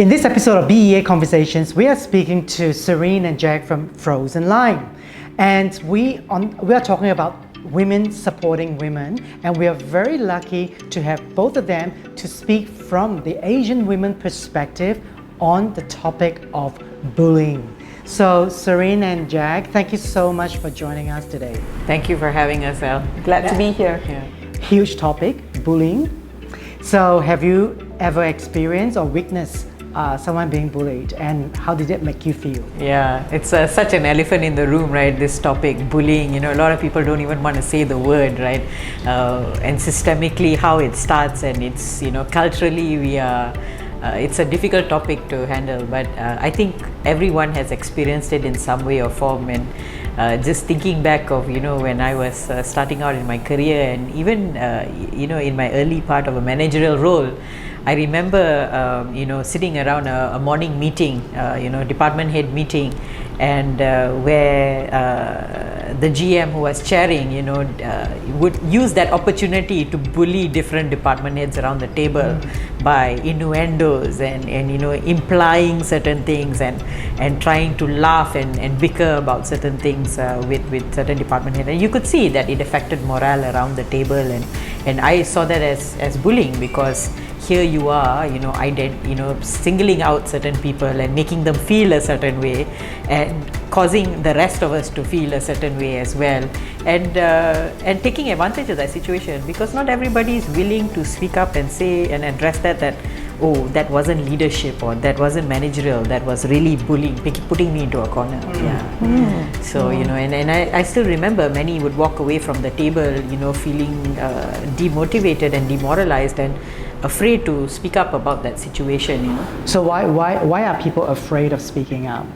In this episode of BEA Conversations, we are speaking to Serene and Jag from Frozen Line. And we are talking about women supporting women, and we are very lucky to have both of them to speak from the Asian women perspective on the topic of bullying. So Serene and Jag, thank you so much for joining us today. Thank you for having us, Al. Glad to be here. Yeah. Huge topic, bullying. So have you ever experienced or witnessed someone being bullied, and how did it make you feel? Yeah, it's such an elephant in the room, right? This topic, bullying. A lot of people don't even want to say the word, right? And systemically, how it starts, and it's culturally we are. It's a difficult topic to handle, but I think everyone has experienced it in some way or form. And just thinking back of when I was starting out in my career, and even in my early part of a managerial role, I remember sitting around a morning meeting, department head meeting, and where the GM who was chairing would use that opportunity to bully different department heads around the table by innuendos and implying certain things and trying to laugh and bicker about certain things with certain department heads. And you could see that it affected morale around the table, and I saw that as bullying, because here you are, singling out certain people and making them feel a certain way, and causing the rest of us to feel a certain way as well, and taking advantage of that situation, because not everybody is willing to speak up and say and address that oh, that wasn't leadership, or that wasn't managerial, that was really bullying, putting me into a corner. So and I still remember many would walk away from the table feeling demotivated and demoralized and afraid to speak up about that situation. So why are people afraid of speaking up?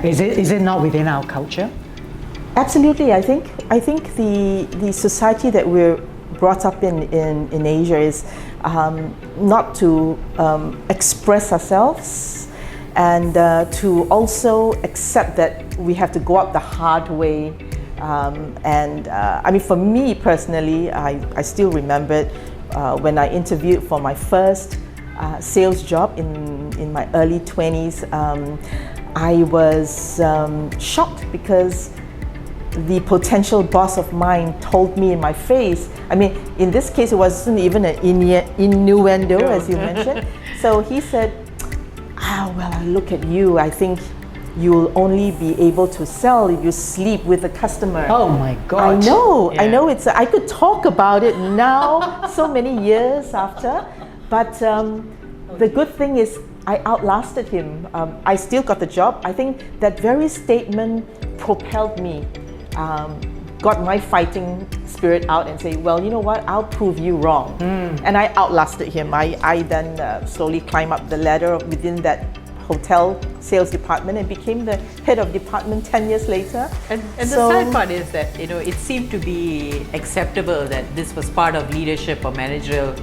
Is it not within our culture? Absolutely, I think the society that we're brought up in Asia is not to express ourselves, and to also accept that we have to go up the hard way. I mean, for me personally, I still remember it when I interviewed for my first sales job in my early 20s. I was shocked because the potential boss of mine told me in my face. I mean, in this case, it wasn't even an innuendo, as you mentioned. So he said, well, I look at you, I think you'll only be able to sell if you sleep with a customer. Oh my God. I know. I could talk about it now, so many years after, but the good thing is I outlasted him. I still got the job. I think that very statement propelled me, got my fighting spirit out, and say, well, you know what, I'll prove you wrong. And I outlasted him. I then slowly climbed up the ladder within that hotel sales department and became the head of department 10 years later. And the sad part is that it seemed to be acceptable that this was part of leadership or managerial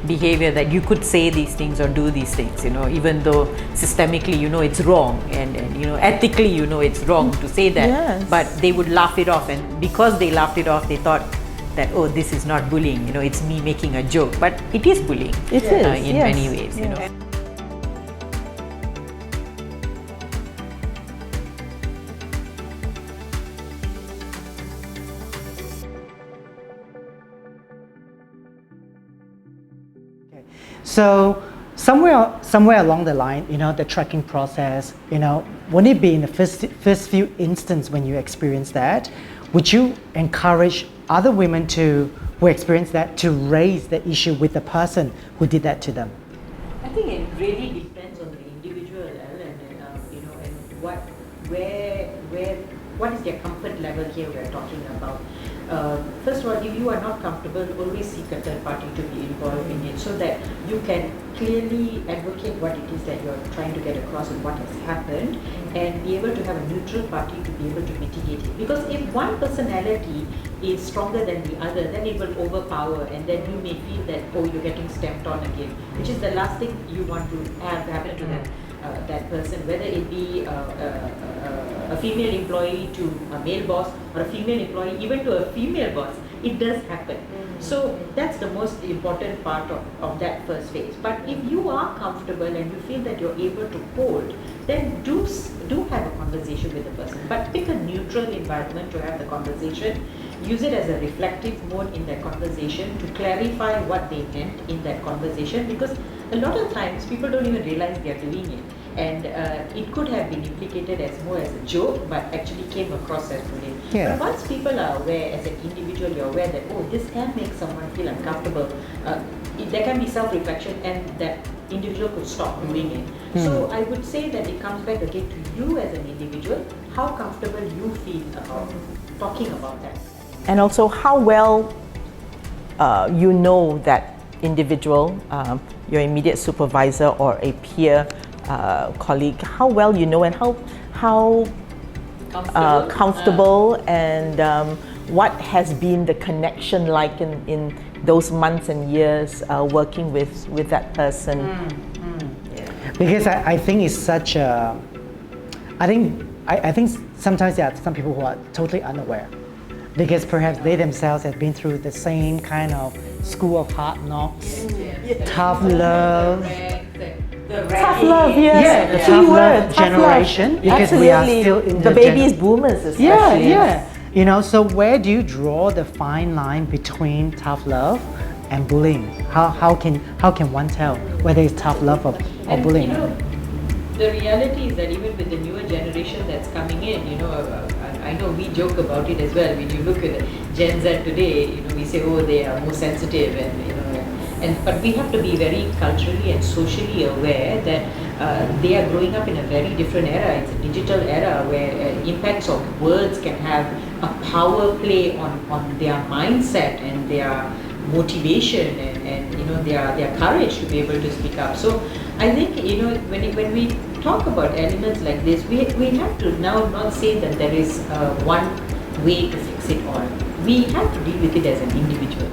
behavior, that you could say these things or do these things, even though systemically it's wrong, and ethically it's wrong to say that. Yes. But they would laugh it off, and because they laughed it off, they thought that, oh, this is not bullying, it's me making a joke. But it is bullying. It is, in yes. many ways. So somewhere along the line, the tracking process, wouldn't it be in the first few instances when you experience that, would you encourage other women who experience that to raise the issue with the person who did that to them? I think it really depends on the individual, and what is their comfort level here we're talking about. First of all, if you are not comfortable, always seek a third party to be involved in it, so that you can clearly advocate what it is that you're trying to get across and what has happened, and be able to have a neutral party to be able to mitigate it. Because if one personality is stronger than the other, then it will overpower, and then you may feel that, oh, you're getting stamped on again, which is the last thing you want to have happen to that person, whether it be a female employee to a male boss, or a female employee even to a female boss. it does happen. So that's the most important part of that first phase. But if you are comfortable and you feel that you're able to hold, then do have a conversation with the person. But pick a neutral environment to have the conversation. Use it as a reflective mode in that conversation to clarify what they meant in that conversation, because a lot of times people don't even realize they are doing it. And it could have been implicated as more as a joke, but actually came across as bullying. Yeah. But once people are aware, as an individual, you're aware that, oh, this can make someone feel uncomfortable, there can be self-reflection and that individual could stop doing it. So I would say that it comes back again to you as an individual, how comfortable you feel about talking about that. And also how well you know that individual, your immediate supervisor or a peer colleague, how well you know and how comfortable and what has been the connection like in those months and years working with that person. Because I think it's such a, I think sometimes there are some people who are totally unaware, because perhaps they themselves have been through the same kind of school of hard knocks, tough love. Tough love, yes. The Key tough word, love tough generation, love. because we are still in the babies boomers especially. Yeah. You know, so where do you draw the fine line between tough love and bullying? How can one tell whether it's tough love or bullying? You know, the reality is that even with the newer generation that's coming in, you know, I know we joke about it as well. When you look at Gen Z today, you know, we say, oh, they are more sensitive, and you know, but we have to be very culturally and socially aware that they are growing up in a very different era. It's a digital era where impacts of words can have a power play on their mindset and their motivation and you know their courage to be able to speak up. So I think, you know, when we talk about elements like this, we have to now not say that there is one way to fix it all. We have to deal with it as an individual.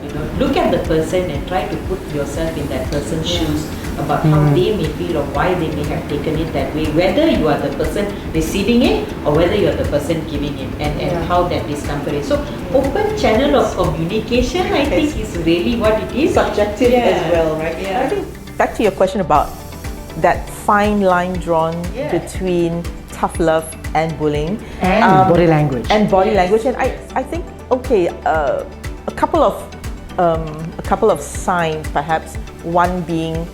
You know, look at the person and try to put yourself in that person's shoes about how they may feel or why they may have taken it that way, whether you are the person receiving it or whether you are the person giving it, and how that discomfort is. So open channel of communication, I think, is really what it is. Subjective as well, right? I think back to your question about that fine line drawn between tough love and bullying And body language. and body language, and I think a couple of signs, perhaps one being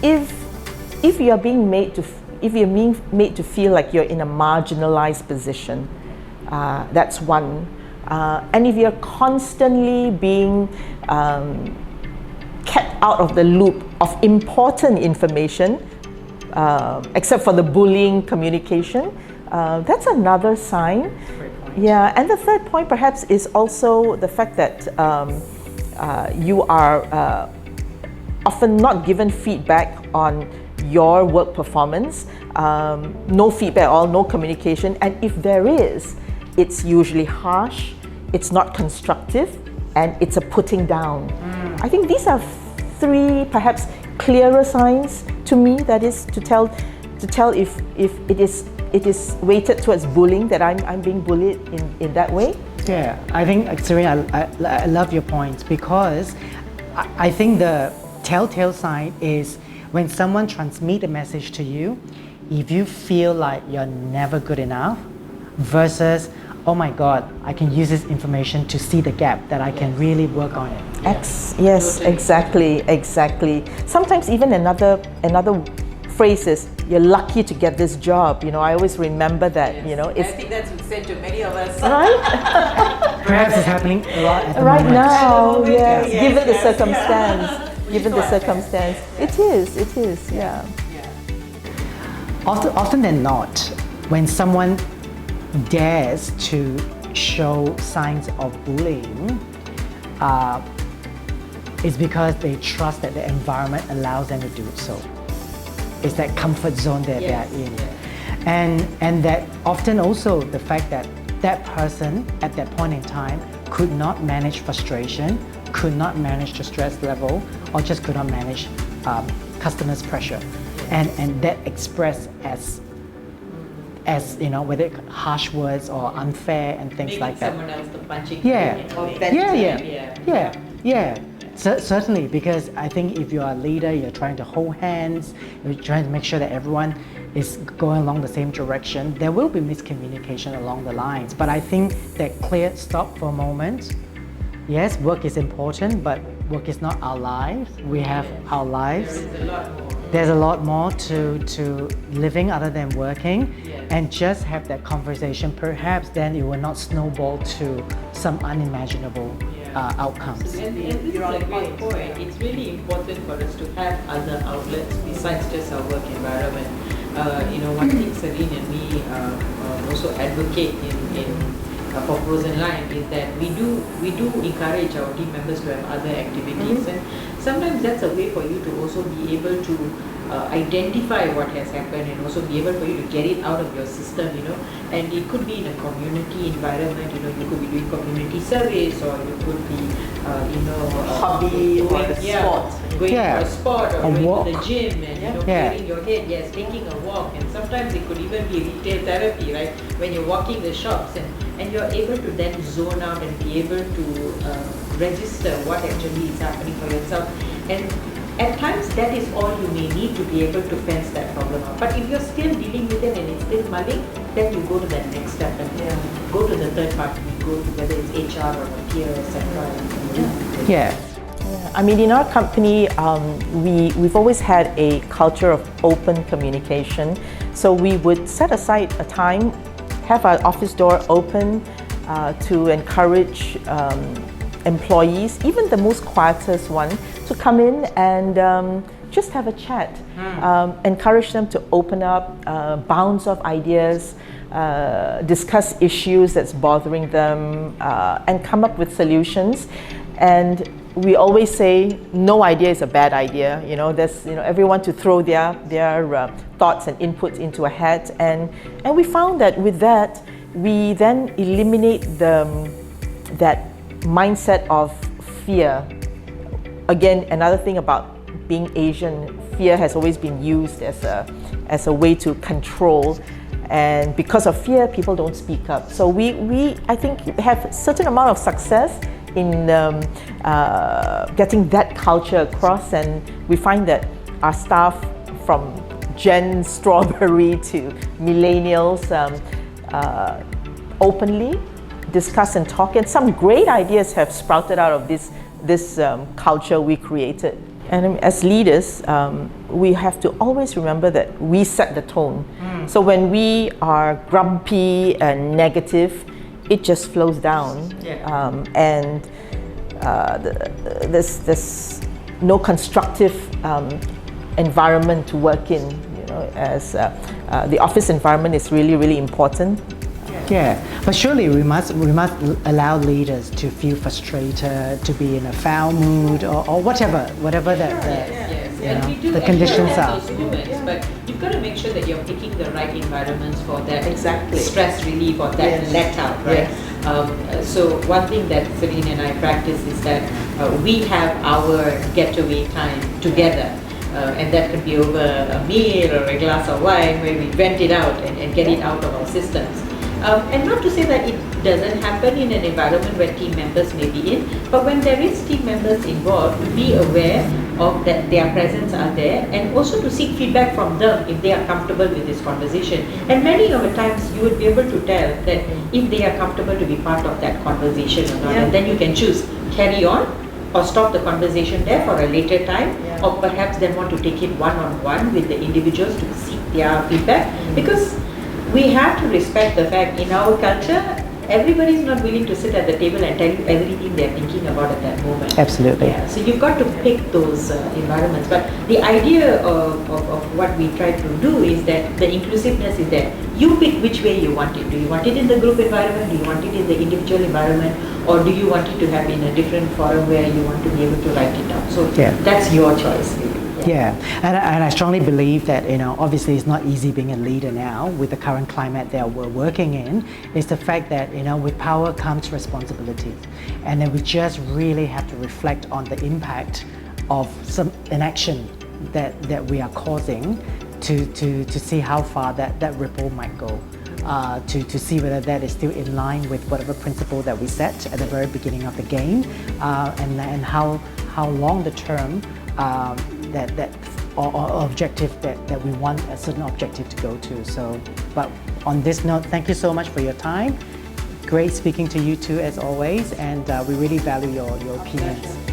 if you're being made to feel like you're in a marginalized position, that's one, and if you're constantly being kept out of the loop of important information, except for the bullying communication, that's another sign. Yeah, and the third point perhaps is also the fact that you are often not given feedback on your work performance, no feedback at all, no communication, and if there is, it's usually harsh, it's not constructive, and it's a putting down. I think these are three perhaps clearer signs to me, that is to tell if it is weighted towards bullying, that I'm being bullied in that way. Yeah, I think, Serene, I love your point, because I think the telltale sign is when someone transmits a message to you, if you feel like you're never good enough, versus, oh my God, I can use this information to see the gap, that I can really work on it. Yes, exactly. Sometimes even another phrase is, you're lucky to get this job. You know, I always remember that. You know, I think that's said to many of us. right. Perhaps it's happening a lot at the Right moment. now, yes. Yes, Given the yes, circumstance, given the circumstance, it is. Yeah. Often than not, when someone dares to show signs of bullying, it's because they trust that the environment allows them to do so. It's that comfort zone that they are in. And that often also the fact that that person at that point in time could not manage frustration, could not manage the stress level, or just could not manage customers' pressure. And that expressed as as whether harsh words or unfair and things Making like that. someone else the punching Yeah. bag in a way. Certainly, because I think if you are a leader, you're trying to hold hands, you're trying to make sure that everyone is going along the same direction. There will be miscommunication along the lines, but I think that clear stop for a moment. Yes, work is important, but work is not our lives. We have our lives. There's a lot more to living other than working, and just have that conversation. Perhaps then it will not snowball to some unimaginable outcomes. And this is a great point. It's really important for us to have other outlets besides just our work environment. One thing Serene and me also advocate for Frozen Line is that we do encourage our team members to have other activities, and sometimes that's a way for you to also be able to identify what has happened and also be able for you to get it out of your system, and it could be in a community environment, you could be doing community service, or you could be hobby or a sport. Going to a sport or going walk. to the gym and clearing your head, taking a walk, and sometimes it could even be retail therapy, right? When you're walking the shops and you're able to then zone out and be able to register what actually is happening for yourself. And at times that is all you may need to be able to fence that problem out. But if you're still dealing with it and it's still mulling, then you go to that next step and go to the third party, go to whether it's HR or a peer, etc. I mean, in our company, we've always had a culture of open communication. So we would set aside a time, have our office door open to encourage employees, even the most quietest one, to come in and just have a chat. Encourage them to open up, bounce off ideas, discuss issues that's bothering them, and come up with solutions. And we always say no idea is a bad idea. There's everyone to throw their thoughts and inputs into a hat, and we found that with that we then eliminate that mindset of fear. Again, another thing about being Asian, fear has always been used as a way to control, and because of fear, people don't speak up. So we I think have a certain amount of success in getting that culture across, and we find that our staff from Gen Strawberry to millennials openly discuss and talk, and some great ideas have sprouted out of this culture we created. And as leaders, we have to always remember that we set the tone. So when we are grumpy and negative, it just flows down, and there's no constructive environment to work in. As the office environment is really, really important. But surely we must allow leaders to feel frustrated, to be in a foul mood, or whatever the conditions are. Those moments, but you've got to make sure that you're picking the right environments for that Exactly. stress relief or that let out, right? So one thing that Serene and I practice is that we have our getaway time together. And that could be over a meal or a glass of wine where we vent it out and get it out of our systems. And not to say that it doesn't happen in an environment where team members may be in, but when there is team members involved, to be aware of that their presence are there, and also to seek feedback from them if they are comfortable with this conversation. And many of the times you would be able to tell that if they are comfortable to be part of that conversation or not, and then you can choose carry on or stop the conversation there for a later time, or perhaps then want to take it one-on-one with the individuals to seek their feedback, because we have to respect the fact in our culture, everybody is not willing to sit at the table and tell you everything they're thinking about at that moment. Absolutely. So you've got to pick those environments. But the idea of what we try to do is that the inclusiveness is that you pick which way you want it. Do you want it in the group environment? Do you want it in the individual environment? Or do you want it to have in a different forum where you want to be able to write it down? So that's your choice, really. And I strongly believe that obviously it's not easy being a leader now with the current climate that we're working in. Is the fact that with power comes responsibility, and then we just really have to reflect on the impact of some inaction that we are causing to see how far that ripple might go, to see whether that is still in line with whatever principle that we set at the very beginning of the game, and how long the term or objective that we want a certain objective to go to. So, but on this note, thank you so much for your time. Great speaking to you too, as always, and we really value your opinions.